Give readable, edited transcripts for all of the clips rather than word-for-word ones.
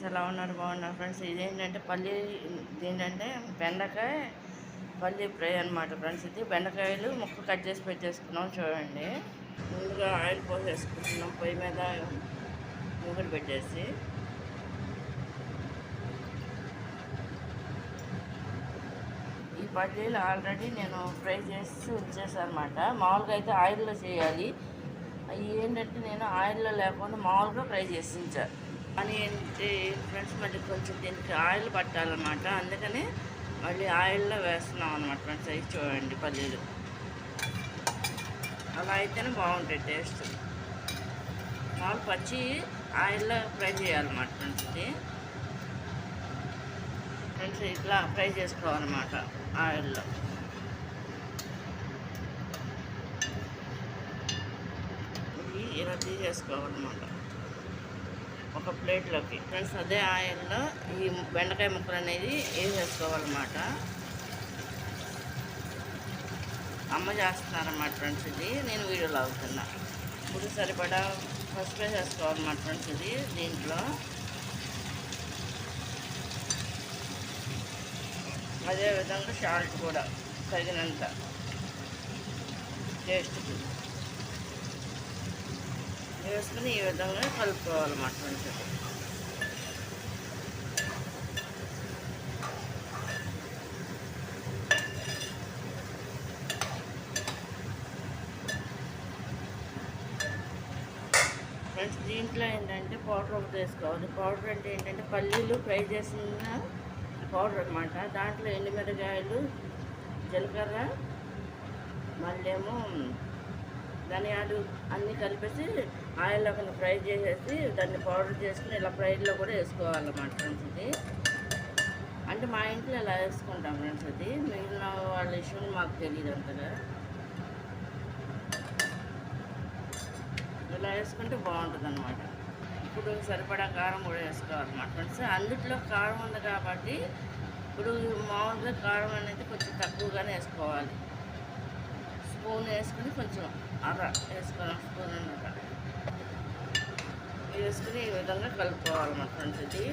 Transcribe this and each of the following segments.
ఎలా ఉన్నారు? బాగున్నారు ఫ్రెండ్స్. ఇదేంటంటే ఇదేంటంటే బెండకాయ పల్లి ఫ్రై అనమాట ఫ్రెండ్స్. ఇది బెండకాయలు ముక్క కట్ చేసి పెట్టేసుకున్నాం చూడండి. ముందుగా ఆయిల్ పోసేసుకుంటున్నాం పొయ్యి మీద మూగలు పెట్టేసి. ఈ పల్లీలు ఆల్రెడీ నేను ఫ్రై చేసి ఉంచేసాను అనమాట. మామూలుగా అయితే ఆయిల్లో చేయాలి. అవి ఏంటంటే నేను ఆయిల్లో లేకుండా మామూలుగా ఫ్రై చేసి ఉంచాను. అని ఏంటి ఫ్రెండ్స్, మళ్ళీ కొంచెం దీనికి ఆయిల్ పట్టాలన్నమాట. అందుకని మళ్ళీ ఆయిల్లో వేస్తున్నాం అనమాట ఫ్రెండ్స్. అవి చూడండి పల్లీలు అలా అయితేనే బాగుంటాయి టేస్ట్. మామూలు పచ్చి ఆయిల్లో ఫ్రై చేయాలన్నమాట ఫ్రెండ్స్. ఇది ఫ్రెండ్స్ ఇట్లా ఫ్రై చేసుకోవాలన్నమాట ఆయిల్లో. ఇది ఇలా తీసేసుకోవాలన్నమాట ఒక ప్లేట్లోకి ఫ్రెండ్స్. అదే ఆయిల్లో ఈ బెండకాయ ముక్కలు అనేది వేసేసుకోవాలన్నమాట. అమ్మ చేస్తున్నారన్నమాట ఫ్రెండ్స్. ఇది నేను వీడియోలో అవుతున్నా. ఇప్పుడు సరిపడా పసుపు వేసేసుకోవాలన్నమాట ఫ్రెండ్స్. ఇది దీంట్లో అదేవిధంగా సాల్ట్ కూడా తగినంత టేస్ట్కి వేసుకుని ఈ విధంగా కలుపుకోవాలన్నమాట ఫ్రెండ్స్. ఫ్రెండ్స్ దీంట్లో ఏంటంటే పౌడర్ ఒకటి వేసుకోవాలి. పౌడర్ అంటే ఏంటంటే పల్లీలు ఫ్రై చేసిన పౌడర్ అనమాట. దాంట్లో ఎండుమిరకాయలు, జీలకర్ర, మళ్ళీ ఏమో ధనియాలు అన్నీ కలిపేసి ఆయిల్లో కొంచెం ఫ్రై చేసేసి దాన్ని పౌడర్ చేసుకుని ఇలా ఫ్రైలో కూడా వేసుకోవాలన్నమాట ఫ్రెండ్స్. ఇది అంటే మా ఇంట్లో ఇలా వేసుకుంటాం ఫ్రెండ్స్. అది మిగిలిన వాళ్ళ ఇష్యూని మాకు తెలియదు అంతగా. ఇలా వేసుకుంటే బాగుంటుంది అన్నమాట. ఇప్పుడు సరిపడా కారం కూడా వేసుకోవాలన్నమాట ఫ్రెండ్స్. అందుట్లో కారం ఉంది కాబట్టి ఇప్పుడు మామూలుగా కారం అనేది కొంచెం తక్కువగానే వేసుకోవాలి. స్పూన్ వేసుకుని కొంచెం వేసుకోవాలి. స్పూన్ అన్నమాట వేసుకుని ఈ విధంగా కలుపుకోవాలన్నమాట ఫ్రెండ్స్. ఇది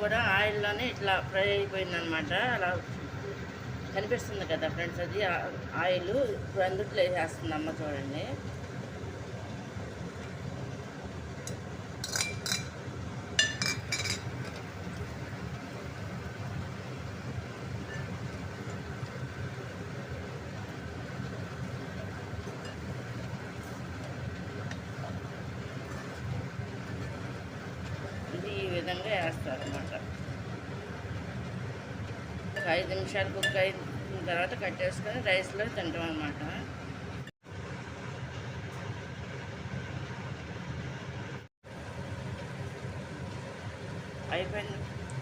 కూడా ఆయిల్లోనే ఇట్లా ఫ్రై అయిపోయిందనమాట. అలా కనిపిస్తుంది కదా ఫ్రెండ్స్. అది ఆయిల్ ఇప్పుడు అందుట్లో వేసేస్తుంది అమ్మ చూడండి. ఈ విధంగా వేస్తారన్నమాట. ఒక 5 నిమిషాలు కుక్ అయిన తర్వాత కట్టేసుకొని రైస్లో తింటాం అన్నమాట. అయిపోయింది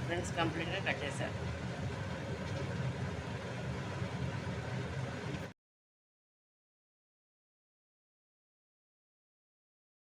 ఫ్రెండ్స్, కంప్లీట్గా కట్టేశారు.